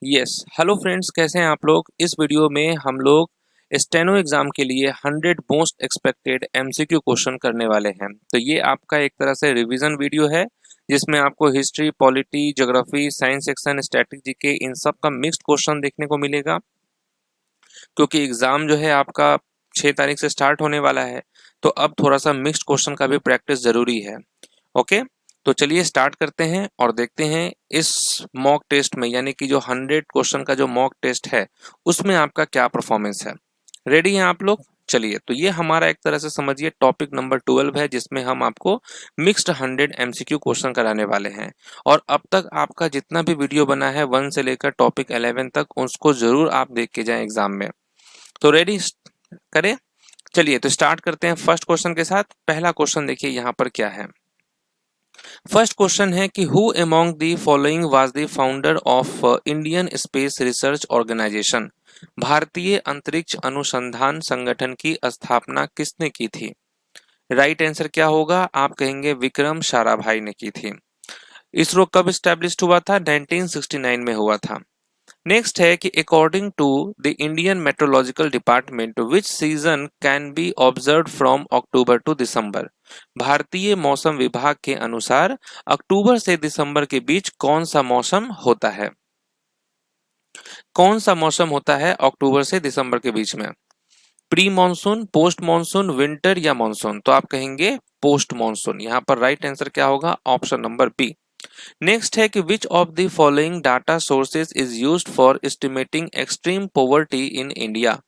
Yes hello friends, कैसे हैं आप लोग। इस वीडियो में हम लोग स्टेनो एग्जाम के लिए 100 मोस्ट एक्सपेक्टेड एमसीक्यू क्वेश्चन करने वाले हैं। तो ये आपका एक तरह से रिवीजन वीडियो है जिसमें आपको history, polity, geography, science section, static GK इन सब का मिक्स्ड क्वेश्चन देखने को मिलेगा। क्योंकि एग्जाम जो है आपका 6 तारीख से स्टार्ट होने वाला है, तो अब थोड़ा सा मिक्स्ड क्वेश्चन का भी प्रैक्टिस जरूरी है। ओके, तो चलिए स्टार्ट करते हैं और देखते हैं इस मॉक टेस्ट में, यानी कि जो 100 क्वेश्चन का जो मॉक टेस्ट है उसमें आपका क्या परफॉर्मेंस है। रेडी हैं आप लोग? चलिए, तो ये हमारा एक तरह से समझिए टॉपिक नंबर 12 है जिसमें हम आपको मिक्स्ड 100 एमसीक्यू क्वेश्चन कराने वाले हैं। और अब तक आपका जितना भी वीडियो बना है 1 से लेकर टॉपिक 11 तक, उसको जरूर आप देख के जाएं एग्जाम में। तो रेडी करें, चलिए तो स्टार्ट करते हैं फर्स्ट क्वेश्चन के साथ। पहला क्वेश्चन देखिए यहाँ पर क्या है। फर्स्ट क्वेश्चन है कि who among the following was the founder of Indian Space Research Organisation. भारतीय अंतरिक्ष अनुसंधान संगठन की स्थापना किसने की थी। राइट आंसर क्या होगा? आप कहेंगे विक्रम साराभाई ने की थी। इसरो कब स्टैब्लिश्ड हुआ था? 1969 में हुआ था। नेक्स्ट है कि according to the Indian meteorological department which season can be observe from October to December. भारतीय मौसम विभाग के अनुसार अक्टूबर से दिसंबर के बीच कौन सा मौसम होता है? कौन सा मौसम होता है अक्टूबर से दिसंबर के बीच में? Pre monsoon, post monsoon, winter या मानसून? तो आप कहेंगे पोस्ट मानसून। यहाँ पर राइट आंसर क्या होगा? Option number B. नेक्स्ट है कि विच of the following data sources is used for estimating extreme poverty in India.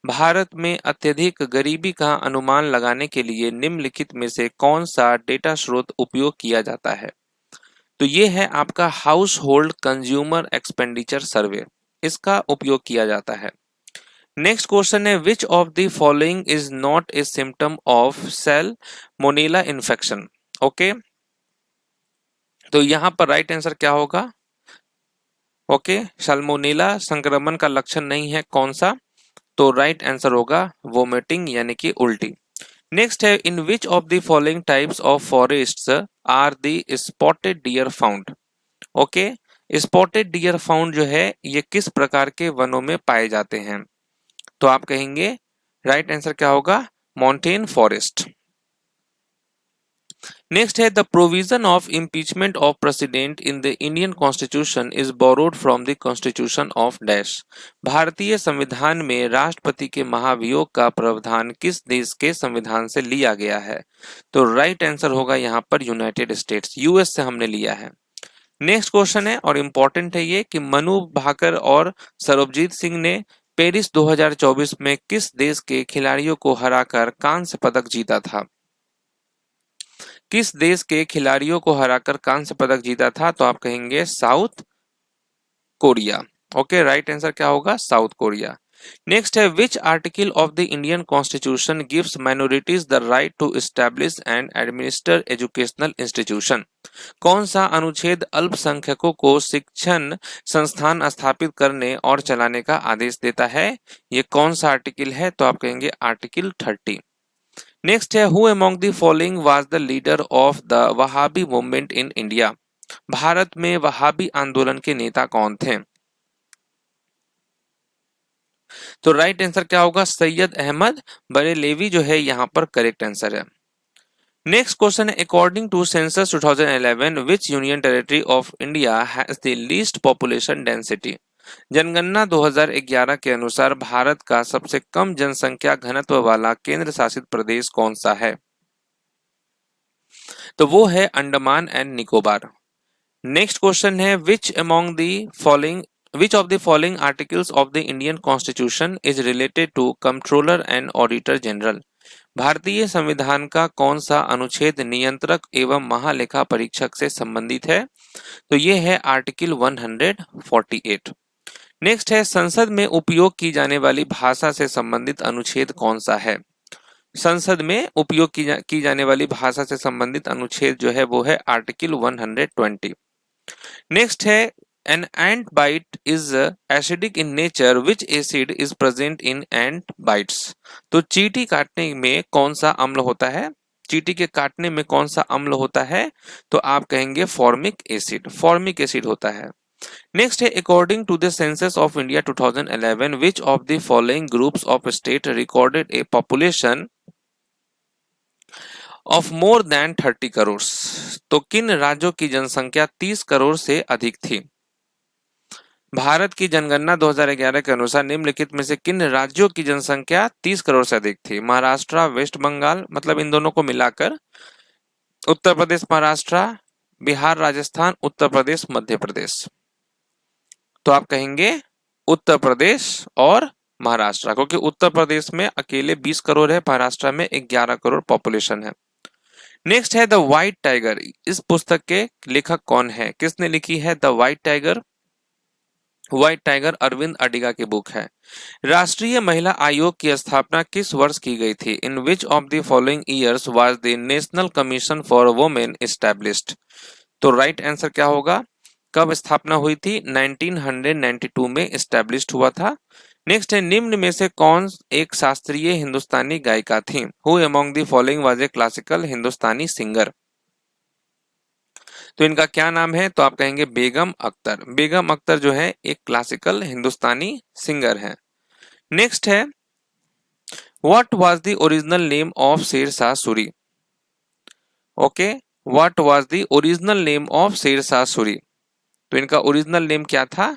Bharat में अत्यधिक गरीबी का अनुमान लगाने के लिए निम्नलिखित में से कौन सा डेटा स्रोत उपयोग किया जाता है? तो ये है आपका हाउस होल्ड कंज्यूमर एक्सपेंडिचर सर्वे, इसका उपयोग किया जाता है। नेक्स्ट क्वेश्चन है which of the following is not a symptom of Salmonella infection. Okay, तो यहां पर राइट आंसर क्या होगा? ओके, सैल्मोनेला संक्रमण का लक्षण नहीं है, कौन सा? तो राइट आंसर होगा वोमिटिंग, यानी कि उल्टी। नेक्स्ट है in which of the following types of forests are the spotted deer found. Okay, spotted deer found जो है ये किस प्रकार के वनों में पाए जाते हैं? तो आप कहेंगे राइट आंसर क्या होगा? Mountain forest. नेक्स्ट है the provision of impeachment of president in the Indian constitution is borrowed from the constitution of dash. भारतीय संविधान में राष्ट्रपति के महाभियोग का प्रावधान किस देश के संविधान से लिया गया है? तो राइट आंसर होगा यहाँ पर यूनाइटेड स्टेट्स, यूएस से हमने लिया है। नेक्स्ट क्वेश्चन है और इम्पोर्टेंट है ये कि मनु भाकर और सरबजीत सिंह ने पेरिस 2024 में किस देश के खिलाड़ियों को हराकर कांस्य पदक जीता था? किस देश के खिलाड़ियों को हराकर कांस्य पदक जीता था? तो आप कहेंगे South Korea. Okay, right answer क्या होगा? South Korea. नेक्स्ट है which article of the Indian constitution gives minorities the right to establish and administer educational institution. कौन सा अनुच्छेद अल्पसंख्यकों को शिक्षण संस्थान स्थापित करने और चलाने का आदेश देता है? ये कौन सा आर्टिकल है? तो आप कहेंगे आर्टिकल 30। नेक्स्ट है who among the following was the leader of the Wahhabi movement in India. Bharat में वहाबी आंदोलन के नेता कौन थे? तो राइट आंसर क्या होगा? सैयद अहमद बरेलवी जो है यहाँ पर करेक्ट आंसर है। नेक्स्ट क्वेश्चन है according to census 2011 which union territory of India has the least population density. जनगणना 2011 के अनुसार भारत का सबसे कम जनसंख्या घनत्व वाला केंद्र शासित प्रदेश कौन सा है? तो वो है Andaman and Nicobar. Next question है which among the following Which of the following articles of the Indian Constitution is related to Comptroller and Auditor General? भारतीय संविधान का कौन सा अनुच्छेद नियंत्रक एवं महालेखा परीक्षक से संबंधित है? तो ये है आर्टिकल 148। नेक्स्ट है संसद में उपयोग की जाने वाली भाषा से संबंधित अनुच्छेद कौन सा है? संसद में उपयोग की जाने वाली भाषा से संबंधित अनुच्छेद जो है वो है आर्टिकल 120। नेक्स्ट है an ant bite is acidic in nature, which acid is present in ant bites। तो चींटी काटने में कौन सा अम्ल होता है? चींटी के काटने में कौन सा अम्ल होता है? तो आप कहेंगे फॉर्मिक एसिड, फॉर्मिक एसिड होता है। नेक्स्ट है according to the census of India 2011 which of the following groups of state recorded a population of more than 30 crore. तो किन राज्यों की जनसंख्या 30 करोड़ से अधिक थी? भारत की जनगणना 2011 के अनुसार निम्नलिखित में से किन राज्यों की जनसंख्या 30 करोड़ से अधिक थी? महाराष्ट्र, वेस्ट बंगाल, मतलब इन दोनों को मिलाकर उत्तर प्रदेश, महाराष्ट्र, बिहार, राजस्थान, उत्तर प्रदेश, मध्य प्रदेश। तो आप कहेंगे उत्तर प्रदेश और महाराष्ट्र, क्योंकि उत्तर प्रदेश में अकेले 20 करोड़ है, महाराष्ट्र में 11 करोड़ पॉपुलेशन है। नेक्स्ट है द व्हाइट टाइगर। इस पुस्तक के लेखक कौन है? किसने लिखी है the White Tiger? White Tiger Aravind Adiga की बुक है। राष्ट्रीय महिला आयोग की स्थापना किस वर्ष की गई थी? In which of the following years was the national commission for women established? तो राइट आंसर क्या होगा? कब स्थापना हुई थी? 1992 में एस्टैब्लिश्ड हुआ था। नेक्स्ट है निम्न में से कौन एक शास्त्रीय हिंदुस्तानी गायिका थी? Who among the following was a classical Hindustani singer? तो इनका क्या नाम है? तो आप कहेंगे बेगम अख्तर। बेगम अख्तर जो है एक क्लासिकल हिंदुस्तानी सिंगर है। नेक्स्ट है what was the original name of Sher Shah Suri? Okay, what was the original name of Sher Shah Suri? तो इनका ओरिजिनल नेम क्या था?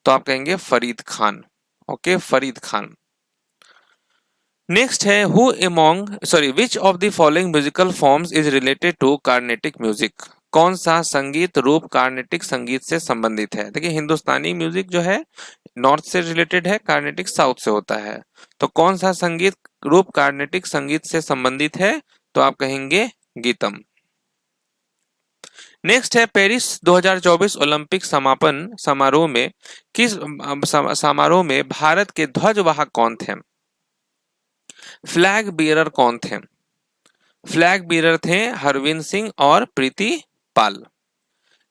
तो आप कहेंगे फरीद खान। ओके, फरीद खान। नेक्स्ट है which of the following musical forms is related to Carnatic music? कौन सा संगीत रूप कार्नेटिक संगीत से संबंधित है? देखिए हिंदुस्तानी म्यूजिक जो है नॉर्थ से रिलेटेड है, कार्नेटिक साउथ से होता है। तो कौन सा संगीत रूप कार्नेटिक संगीत से संबंधित है? तो आप कहेंगे गीतम। नेक्स्ट है पेरिस 2024 ओलंपिक समापन समारोह में किस समारोह में भारत के ध्वजवाहक कौन थे? फ्लैग बियरर कौन थे? फ्लैग बियरर थे हरविंद सिंह और प्रीति पाल।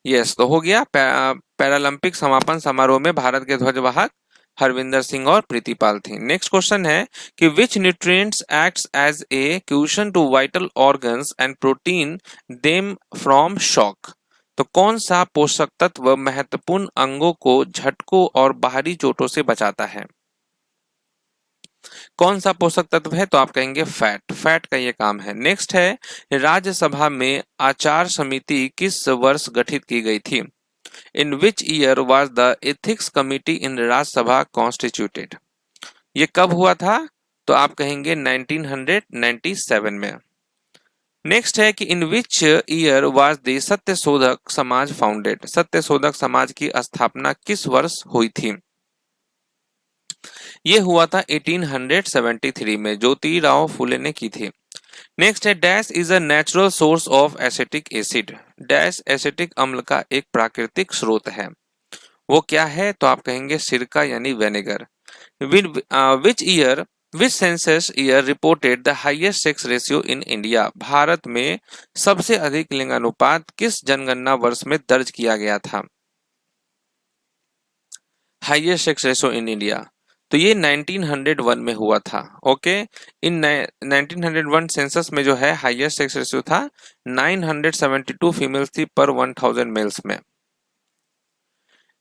यस, तो हो गया पैरालंपिक समापन समारोह में भारत के ध्वजवाहक हरविंदर सिंह और प्रीति पाल थी। नेक्स्ट क्वेश्चन है कि which nutrients acts as a cushion to vital organs and protect them from shock? तो कौन सा पोषक तत्व महत्वपूर्ण अंगों को झटकों और बाहरी चोटों से बचाता है? कौन सा पोषक तत्व है? तो आप कहेंगे फैट। फैट का ये काम है। नेक्स्ट है राज्यसभा में आचार समिति किस वर्ष गठित की गई थी? In which year was the ethics committee in Rajya Sabha constituted? ये कब हुआ था? तो आप कहेंगे 1997 में। नेक्स्ट है कि in which year was the Satyashodhak Samaj founded? Satyashodhak Samaj की स्थापना किस वर्ष हुई थी? ये हुआ था 1873 में, ज्योतिराव फुले ने की थी। नेक्स्ट है dash is a natural source of acetic acid? Dash acetic अम्ल का एक प्राकृतिक स्रोत है, वो क्या है? तो आप कहेंगे सिरका यानी vinegar. Which census year reported the highest sex ratio in India? Bharat में सबसे अधिक लिंगानुपात किस जनगणना वर्ष में दर्ज किया गया था? Highest sex ratio in India, तो ये 1901 में हुआ था। ओके, इन 1901 सेंसस में जो है हाईएस्ट सेक्स रेशियो था 972 फीमेल्स थी पर 1000 मेल्स में।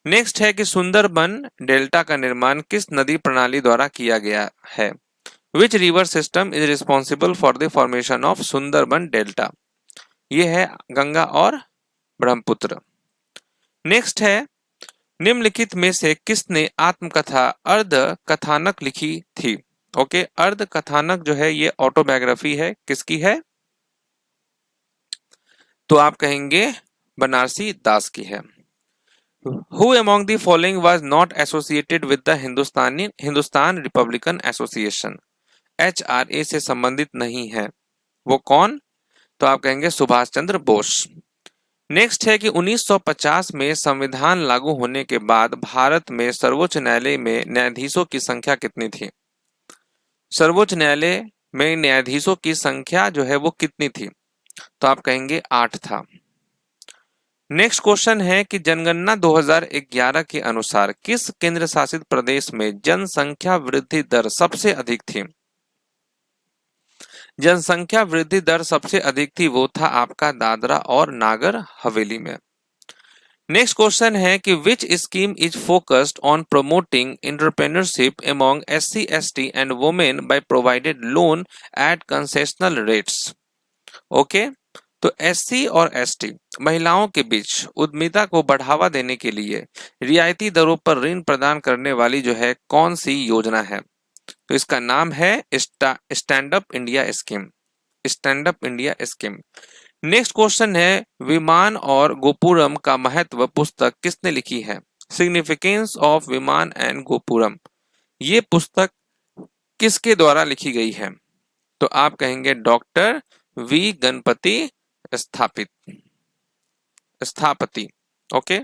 नेक्स्ट है कि सुंदरबन डेल्टा का निर्माण किस नदी प्रणाली द्वारा किया गया है? Which river system is responsible for the formation of Sundarban delta? ये है गंगा और ब्रह्मपुत्र। नेक्स्ट है निम्नलिखित में से किसने आत्मकथा अर्ध कथानक लिखी थी? ओके, अर्ध कथानक जो है ये ऑटोबायोग्राफी है, किसकी है? तो आप कहेंगे बनारसी दास की है। Who among the following was not associated with the Hindustan Republican association? HRA से संबंधित नहीं है, वो कौन? तो आप कहेंगे सुभाष चंद्र बोस। नेक्स्ट है कि 1950 में संविधान लागू होने के बाद भारत में सर्वोच्च न्यायालय में न्यायाधीशों की संख्या कितनी थी? सर्वोच्च न्यायालय में न्यायाधीशों की संख्या जो है वो कितनी थी? तो आप कहेंगे 8 था। नेक्स्ट क्वेश्चन है कि जनगणना 2011 के अनुसार किस केंद्र शासित प्रदेश में जनसंख्या वृद्धि दर सबसे अधिक थी? जनसंख्या वृद्धि दर सबसे अधिक थी वो था आपका दादरा और नागर हवेली में। नेक्स्ट क्वेश्चन है कि विच scheme is focused on promoting entrepreneurship among SC ST and women bye provided loan eight concessional rates. Okay, तो SC और ST महिलाओं के बीच उद्यमिता को बढ़ावा देने के लिए रियायती दरों पर ऋण प्रदान करने वाली जो है कौन सी योजना है? तो इसका नाम है stand up India scheme. Stand up India scheme. Next question है विमान और गोपुरम का महत्व पुस्तक किसने लिखी है? सिग्निफिकेंस ऑफ विमान एंड गोपुरम, ये पुस्तक किसके द्वारा लिखी गई है? तो आप कहेंगे doctor V Ganapati Sthapati. Okay,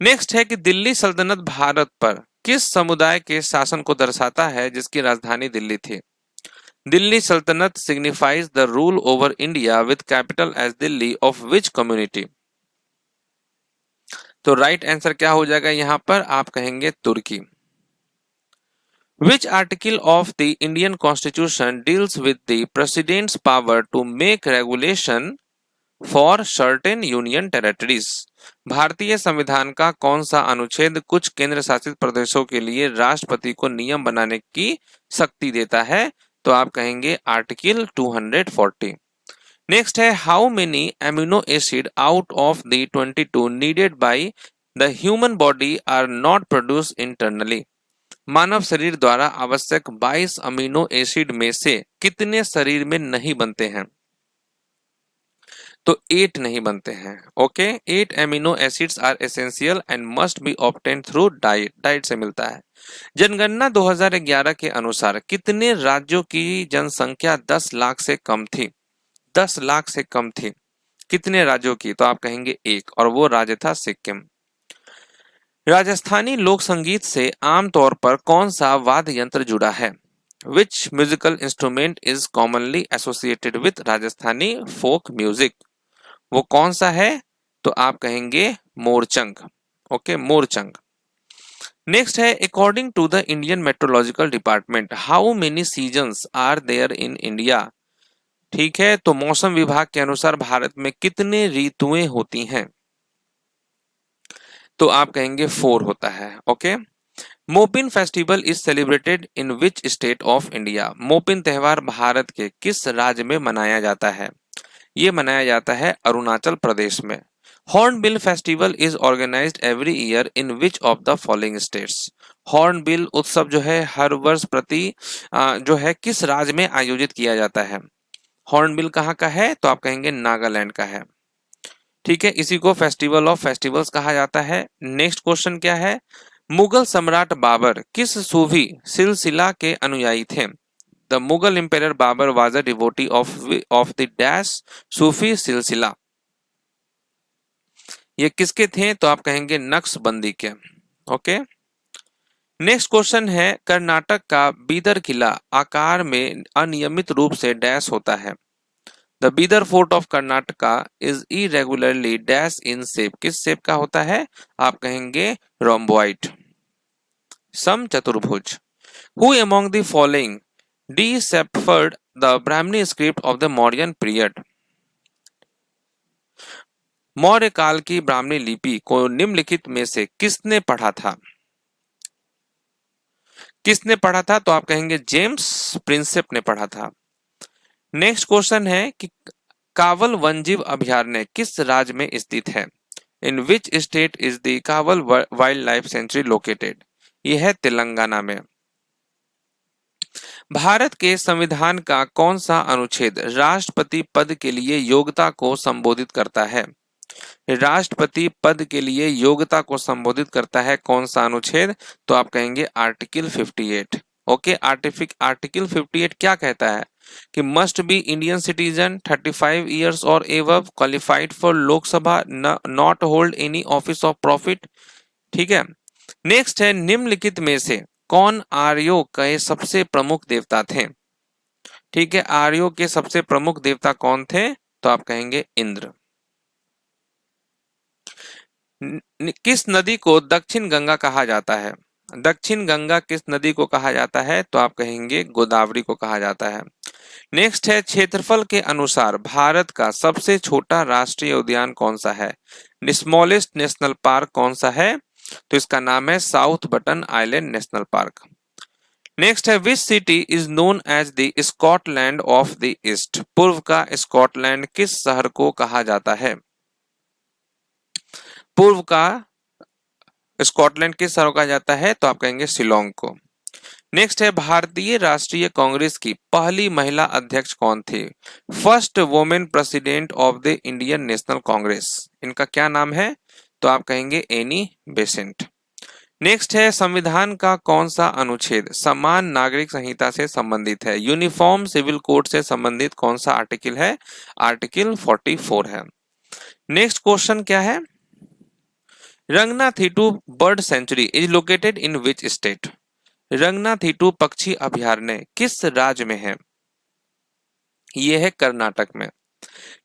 next है कि दिल्ली सल्तनत भारत पर किस समुदाय के शासन को दर्शाता है जिसकी राजधानी दिल्ली थी? दिल्ली सल्तनत signifies the rule over India with capital as Delhi of which community? तो राइट आंसर क्या हो जाएगा यहाँ पर? आप कहेंगे तुर्की। Which article of the Indian Constitution deals with the President's power to make regulation for certain union territories? भारतीय संविधान का कौन सा अनुच्छेद कुछ केंद्र शासित प्रदेशों के लिए राष्ट्रपति को नियम बनाने की शक्ति देता है? तो आप कहेंगे आर्टिकल 240। नेक्स्ट है how many amino acid out of the 22 needed by the human body are not produce internally? मानव शरीर द्वारा आवश्यक 22 अमीनो एसिड में से कितने शरीर में नहीं बनते हैं? तो 8 नहीं बनते हैं। Okay, 8 amino acids are essential and must be obtained through diet. Diet से मिलता है। जनगणना 2011 के अनुसार कितने राज्यों की जनसंख्या 10 लाख से कम थी? 10 लाख से कम थी। कितने राज्यों की? तो आप कहेंगे एक, और वो राज्य था सिक्किम। राजस्थानी लोक संगीत से आमतौर पर कौन सा वाद्य यंत्र जुड़ा है? Which musical instrument is commonly associated with Rajasthani folk music? वो कौन सा है? तो आप कहेंगे मोरचंग। ओके, मोरचंग। नेक्स्ट है according to the Indian meteorological department how many seasons are there in India? ठीक है, तो मौसम विभाग के अनुसार भारत में कितने ऋतुएं होती हैं? तो आप कहेंगे 4 होता है। Okay, Mopin festival is celebrated in which state of India? Mopin त्योहार भारत के किस राज्य में मनाया जाता है? ये मनाया जाता है अरुणाचल प्रदेश में। Hornbill festival is organised every year in which of the following states? Hornbill उत्सव जो है हर वर्ष प्रति जो है किस राज्य में आयोजित किया जाता है? हॉर्नबिल कहाँ का है? तो आप कहेंगे नागालैंड का है। ठीक है, इसी को फेस्टिवल ऑफ फेस्टिवल्स कहा जाता है। नेक्स्ट क्वेश्चन क्या है? मुगल सम्राट बाबर किस सूफी सिलसिला के अनुयायी थे? The Mughal empire Babur was a devotee of the dash Sufi silsila. ये किसके थे? तो आप कहेंगे नक्शबंदी के। ओके, नेक्स्ट क्वेश्चन है कर्नाटक का बीदर किला आकार में अनियमित रूप से डैश होता है? The Bidar fort of Karnataka is irregularly dash in shape. किस शेप का होता है? आप कहेंगे रोम्बोइड, सम चतुर्भुज। Who among the following deciphered the Brahmi script of the Mauryan period? Maurya काल की ब्राह्मणी लिपि को निम्नलिखित में से किसने पढ़ा था? किसने पढ़ा था? तो आप कहेंगे जेम्स प्रिंसेप ने पढ़ा था। नेक्स्ट क्वेश्चन है कि कावल वन्यजीव अभयारण्य किस राज्य में स्थित है? In which state is the Kawal wildlife sanctuary located? यह है तेलंगाना में। भारत के संविधान का कौन सा अनुच्छेद राष्ट्रपति पद के लिए योग्यता को संबोधित करता है? राष्ट्रपति पद के लिए योग्यता को संबोधित करता है कौन सा अनुच्छेद? तो आप कहेंगे आर्टिकल 58। ओके, आर्टिकल 58 क्या कहता है? कि must be Indian citizen 35 years और above, qualified for Lok Sabha, not hold any office of profit. ठीक है, नेक्स्ट है निम्नलिखित में से कौन आर्यों के सबसे प्रमुख देवता थे? ठीक है, आर्यों के सबसे प्रमुख देवता कौन थे? तो आप कहेंगे इंद्र। किस नदी को दक्षिण गंगा कहा जाता है? दक्षिण गंगा किस नदी को कहा जाता है? तो आप कहेंगे गोदावरी को कहा जाता है। नेक्स्ट है, क्षेत्रफल के अनुसार भारत का सबसे छोटा राष्ट्रीय उद्यान कौन सा है? स्मॉलेस्ट नेशनल पार्क कौन सा है? तो इसका नाम है South Button Island National Park. Next है, which city is known as the Scotland of the East? पूर्व का स्कॉटलैंड किस शहर को कहा जाता है? पूर्व का स्कॉटलैंड किस शहर को कहा जाता है? तो आप कहेंगे शिलोंग को। नेक्स्ट है, भारतीय राष्ट्रीय कांग्रेस की पहली महिला अध्यक्ष कौन थी? First women president of the Indian national Congress, इनका क्या नाम है? तो आप कहेंगे एनी बेसेंट। नेक्स्ट है, संविधान का कौन सा अनुच्छेद समान नागरिक संहिता से संबंधित है? यूनिफॉर्म सिविल कोड से संबंधित कौन सा आर्टिकल है? आर्टिकल 44 है। नेक्स्ट क्वेश्चन क्या है? Ranganathittu bird sanctuary is located in which state? Ranganathittu पक्षी अभयारण्य किस राज्य में है? यह है कर्नाटक में।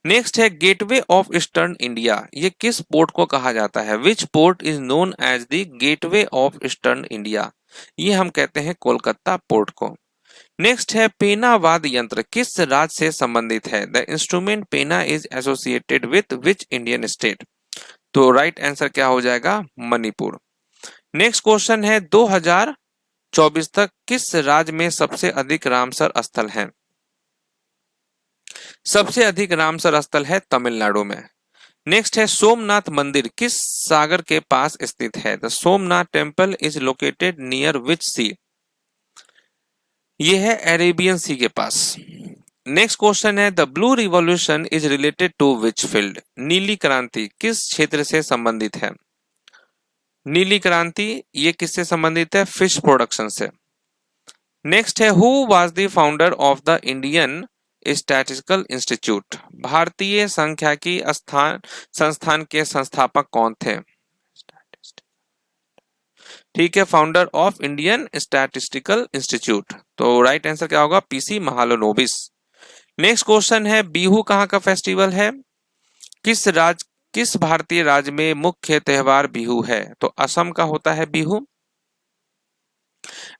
नेक्स्ट है, गेटवे ऑफ ईस्टर्न इंडिया, ये किस पोर्ट को कहा जाता है? Which port is known as the gateway of eastern India? ये हम कहते हैं कोलकाता पोर्ट को। नेक्स्ट है, पेना वाद्य यंत्र किस राज्य से संबंधित है? द इंस्ट्रूमेंट पेना is associated with which Indian state? तो राइट आंसर क्या हो जाएगा? मणिपुर। नेक्स्ट क्वेश्चन है, 2024 तक किस राज्य में सबसे अधिक रामसर स्थल हैं? सबसे अधिक रामसर स्थल है तमिलनाडु में। नेक्स्ट है, सोमनाथ मंदिर किस सागर के पास स्थित है? The Somnath temple is located near which sea? यह है अरेबियन सी के पास। नेक्स्ट क्वेश्चन है, the blue revolution is related to which field? नीली क्रांति किस क्षेत्र से संबंधित है? नीली क्रांति ये किससे संबंधित है? फिश प्रोडक्शन से। नेक्स्ट है, who was the founder of the Indian statistical institute? भारतीय सांख्यिकी संस्थान के संस्थापक कौन थे? ठीक है, founder of Indian statistical institute. तो राइट आंसर क्या होगा? पीसी महालनोबिस। नेक्स्ट क्वेश्चन है, बिहू कहाँ का फेस्टिवल है? किस भारतीय राज्य में मुख्य त्योहार बिहू है? तो असम का होता है बिहू।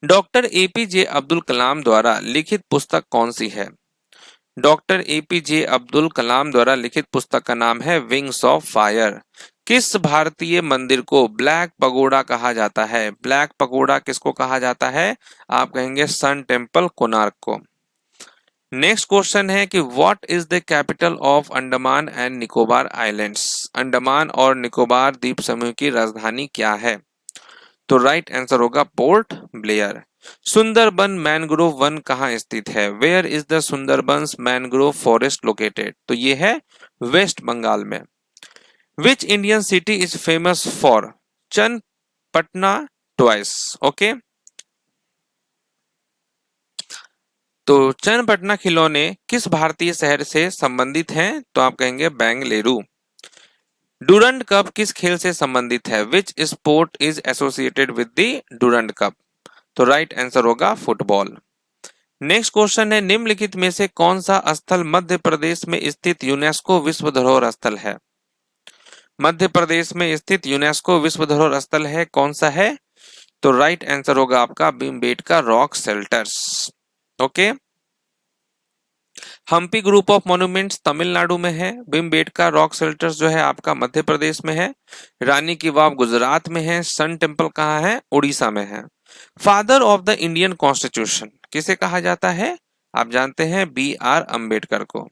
डॉक्टर एपीजे अब्दुल कलाम द्वारा लिखित पुस्तक कौन सी है? डॉक्टर एपीजे अब्दुल कलाम द्वारा लिखित पुस्तक का नाम है विंग्स ऑफ फायर। किस भारतीय मंदिर को ब्लैक पगोडा कहा जाता है? ब्लैक पगोडा किसको कहा जाता है? आप कहेंगे सन टेम्पल कोणार्क को। नेक्स्ट क्वेश्चन है कि what is the capital of Andaman and Nicobar islands? Andaman और निकोबार द्वीप समूह की राजधानी क्या है? तो राइट आंसर होगा पोर्ट ब्लेयर। सुंदरबन मैनग्रोव वन कहाँ स्थित है? Where is the Sundarbans mangrove forest located? तो ये है वेस्ट बंगाल में। Which Indian city is famous for Channapatna toys? Okay, तो चन्नपटना खिलौने किस भारतीय शहर से संबंधित हैं? तो आप कहेंगे बेंगलुरु। डूरंड कप किस खेल से संबंधित है? Which sport is associated with the Durand cup? तो राइट आंसर होगा फुटबॉल। नेक्स्ट क्वेश्चन है, निम्नलिखित में से कौन सा स्थल मध्य प्रदेश में स्थित यूनेस्को विश्व धरोहर स्थल है? मध्य प्रदेश में स्थित यूनेस्को विश्व धरोहर स्थल है, कौन सा है? तो राइट आंसर होगा आपका Bhimbetka rock shelters. Okay, Hampi group of monuments Tamil Nadu में है, भीमबेटका रॉक शेल्टर्स जो है आपका मध्य प्रदेश में है, रानी की वाव गुजरात में है, सन टेम्पल कहाँ है? उड़ीसा में है। Father of the Indian constitution किसे कहा जाता है? आप जानते हैं BR अंबेडकर को।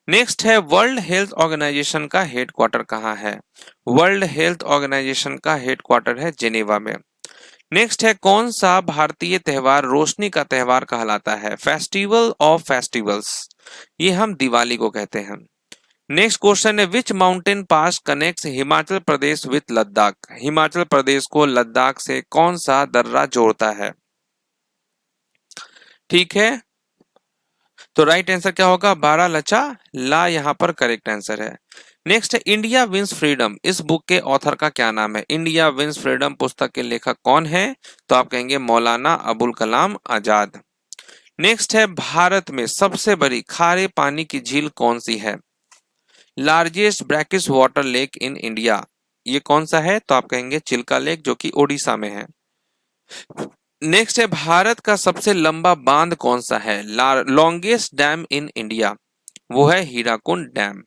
नेक्स्ट है, वर्ल्ड हेल्थ ऑर्गेनाइजेशन का हेडक्वार्टर कहाँ है? वर्ल्ड हेल्थ ऑर्गेनाइजेशन का हेडक्वार्टर है जेनेवा में। नेक्स्ट है, कौन सा भारतीय त्योहार रोशनी का त्योहार कहलाता है? फेस्टिवल ऑफ फेस्टिवल्स, ये हम दिवाली को कहते हैं। नेक्स्ट क्वेश्चन है, which mountain pass connects Himachal Pradesh with Ladakh? Himachal Pradesh को लद्दाख से कौन सा दर्रा जोड़ता है? ठीक है, तो राइट आंसर क्या होगा? बारालाचा ला यहाँ पर करेक्ट आंसर है। नेक्स्ट है, इंडिया विंस फ्रीडम, इस बुक के ऑथर का क्या नाम है? इंडिया विंस फ्रीडम पुस्तक के लेखक कौन है? तो आप कहेंगे मौलाना अबुल कलाम आजाद। नेक्स्ट है, भारत में सबसे बड़ी खारे पानी की झील कौन सी है? Largest brackish water lake in India, ये कौन सा है? तो आप कहेंगे चिल्का लेक जो कि ओडिशा में है। नेक्स्ट है भारत का सबसे लंबा बांध कौन सा है? लॉन्गेस्ट डैम इन इंडिया, वो है हीराकुंड डैम।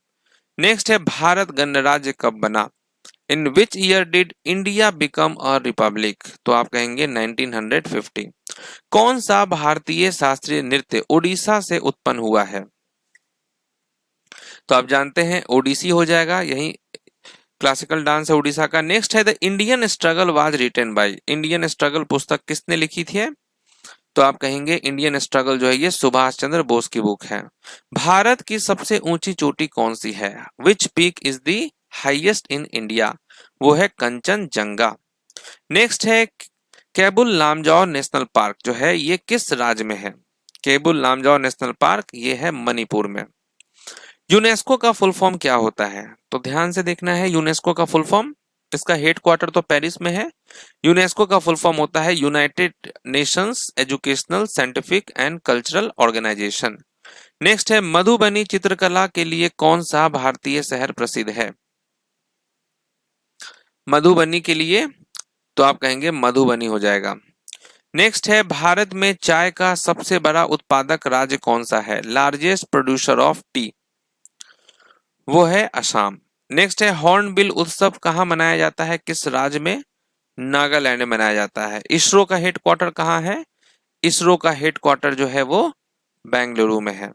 नेक्स्ट है भारत गणराज्य कब बना? In which year did India become a republic? तो आप कहेंगे 1950। कौन सा भारतीय शास्त्रीय नृत्य उड़ीसा से उत्पन्न हुआ है? तो आप जानते हैं ओडिसी हो जाएगा, यही क्लासिकल डांस है उड़ीसा का। नेक्स्ट है the Indian struggle was written by, Indian struggle पुस्तक किसने लिखी थी? तो आप कहेंगे इंडियन स्ट्रगल जो है ये सुभाष चंद्र बोस की बुक है। भारत की सबसे ऊंची चोटी कौन सी है? Which peak is the highest in India? वो है कंचनजंगा। नेक्स्ट है केबुल लामजाओ नेशनल पार्क जो है ये किस राज्य में है? केबुल लामजाओ नेशनल पार्क ये है मणिपुर में। यूनेस्को का फुल फॉर्म क्या होता है? तो ध्यान से देखना है यूनेस्को का फुल फॉर्म, इसका हेडक्वार्टर तो पेरिस में है। यूनेस्को का फुल फॉर्म होता है United Nations Educational Scientific and Cultural Organisation. Next है मधुबनी चित्रकला के लिए कौन सा भारतीय शहर प्रसिद्ध है? मधुबनी के लिए तो आप कहेंगे मधुबनी हो जाएगा। नेक्स्ट है भारत में चाय का सबसे बड़ा उत्पादक राज्य कौन सा है? लार्जेस्ट प्रोड्यूसर ऑफ टी, वो है असम। नेक्स्ट है हॉर्नबिल उत्सव कहाँ मनाया जाता है, किस राज्य में? नागालैंड में मनाया जाता है। इसरो का हेडक्वार्टर कहाँ है? इसरो का हेडक्वार्टर जो है वो बेंगलुरु में है।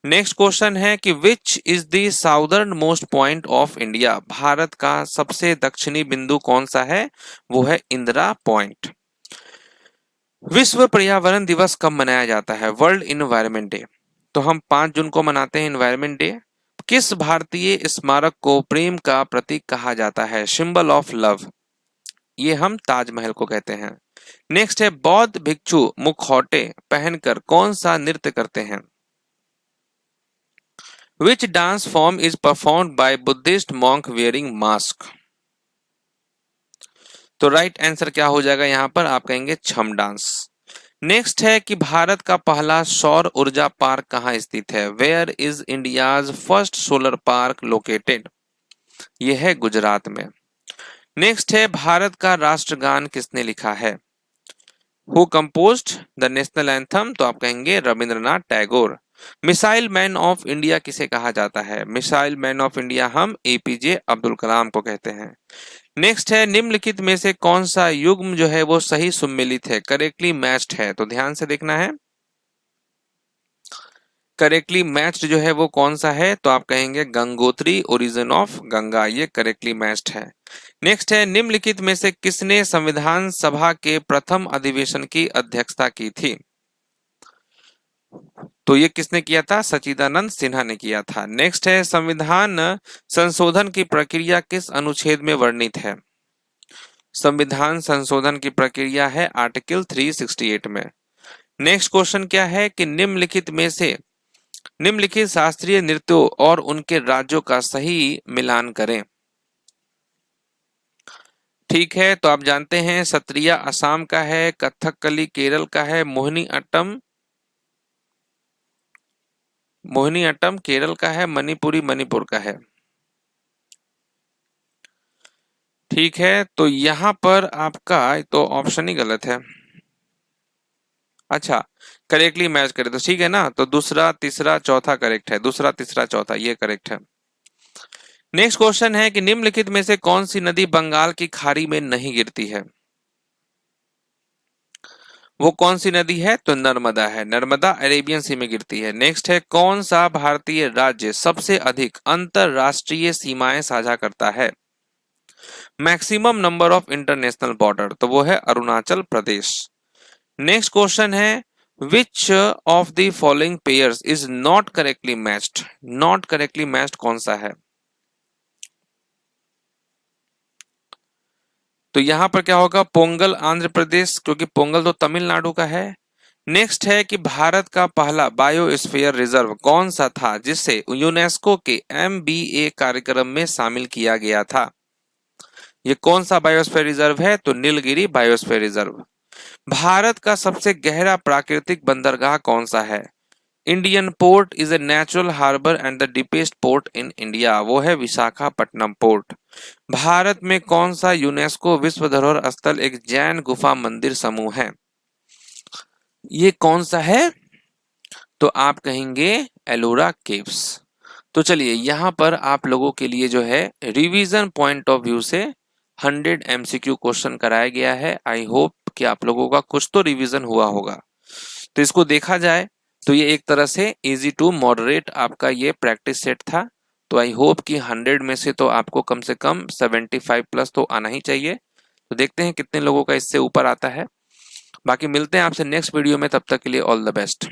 नेक्स्ट क्वेश्चन है कि which is the southern most point of India, Bharat का सबसे दक्षिणी बिंदु कौन सा है? वो है इंदिरा पॉइंट। विश्व पर्यावरण दिवस कब मनाया जाता है? वर्ल्ड इन्वायरमेंट डे, तो हम 5 जून को मनाते हैं इन्वायरमेंट डे। किस भारतीय स्मारक को प्रेम का प्रतीक कहा जाता है? सिंबल ऑफ लव, ये हम ताजमहल को कहते हैं। नेक्स्ट है बौद्ध भिक्षु मुखौटे पहनकर कौन सा नृत्य करते हैं? Which dance form is performed by Buddhist monk wearing mask? तो राइट आंसर क्या हो जाएगा यहाँ पर? आप कहेंगे छम डांस। नेक्स्ट है कि भारत का पहला सौर ऊर्जा पार्क कहाँ स्थित है? Where is India's first solar park located? यह है गुजरात में। नेक्स्ट है भारत का राष्ट्रगान किसने लिखा है? Who composed the national anthem? तो आप कहेंगे Rabindranath Tagore. Missile man of India किसे कहा जाता है? मिसाइल मैन ऑफ इंडिया हम एपीजे अब्दुल कलाम को कहते हैं। नेक्स्ट है निम्नलिखित में से कौन सा युग्म जो है वो सही सुमेलित है, करेक्टली मैच्ड है? तो ध्यान से देखना है करेक्टली मैच्ड जो है वो कौन सा है? तो आप कहेंगे गंगोत्री ओरिजिन ऑफ गंगा, ये करेक्टली मैच्ड है। नेक्स्ट है निम्नलिखित में से किसने संविधान सभा के प्रथम अधिवेशन की अध्यक्षता की थी? तो ये किसने किया था? सच्चिदानंद सिन्हा ने किया था। नेक्स्ट है संविधान संशोधन की प्रक्रिया किस अनुच्छेद में वर्णित है? संविधान संशोधन की प्रक्रिया है आर्टिकल 368 में। नेक्स्ट क्वेश्चन क्या है कि निम्नलिखित शास्त्रीय नृत्यों और उनके राज्यों का सही मिलान करें। ठीक है, तो आप जानते हैं सत्रिया असम का है, कथकली केरल का है, मोहिनी अट्टम केरल का है, मणिपुरी मणिपुर का है। ठीक है, तो यहां पर आपका तो ऑप्शन ही गलत है। अच्छा, करेक्टली मैच करे तो ठीक है ना, तो दूसरा तीसरा चौथा करेक्ट है, दूसरा तीसरा चौथा ये करेक्ट है। नेक्स्ट क्वेश्चन है कि निम्नलिखित में से कौन सी नदी बंगाल की खाड़ी में नहीं गिरती है? वो कौन सी नदी है? तो नर्मदा है, नर्मदा अरेबियन सी में गिरती है। नेक्स्ट है कौन सा भारतीय राज्य सबसे अधिक अंतरराष्ट्रीय सीमाएं साझा करता है? Maximum number of international border, तो वो है अरुणाचल प्रदेश। नेक्स्ट क्वेश्चन है which of the following pairs is not correctly matched? Not correctly matched कौन सा है? तो यहां पर क्या होगा? पोंगल आंध्र प्रदेश, क्योंकि पोंगल तो तमिलनाडु का है। नेक्स्ट है कि भारत का पहला बायोस्फीयर रिजर्व कौन सा था जिसे यूनेस्को के MBA कार्यक्रम में शामिल किया गया था? ये कौन सा बायोस्फीयर रिजर्व है? तो नीलगिरी बायोस्फीयर रिजर्व। भारत का सबसे गहरा प्राकृतिक बंदरगाह कौन सा है? Indian port is a natural harbour and the deepest port in India, वो है विशाखापट्टनम पोर्ट। भारत में कौन सा यूनेस्को विश्व धरोहर स्थल एक जैन गुफा मंदिर समूह है? ये कौन सा है? तो आप कहेंगे एलोरा केव्स। तो चलिए यहाँ पर आप लोगों के लिए जो है रिवीजन पॉइंट ऑफ व्यू से 100 एमसीक्यू क्वेश्चन कराया गया है। आई होप कि आप लोगों का कुछ तो रिवीजन हुआ होगा। तो इसको देखा जाए तो ये एक तरह से इजी टू मॉडरेट आपका ये प्रैक्टिस सेट था। तो आई होप कि 100 में से तो आपको कम से कम 75 प्लस तो आना ही चाहिए। तो देखते हैं कितने लोगों का इससे ऊपर आता है। बाकी मिलते हैं आपसे नेक्स्ट वीडियो में, तब तक के लिए ऑल द बेस्ट।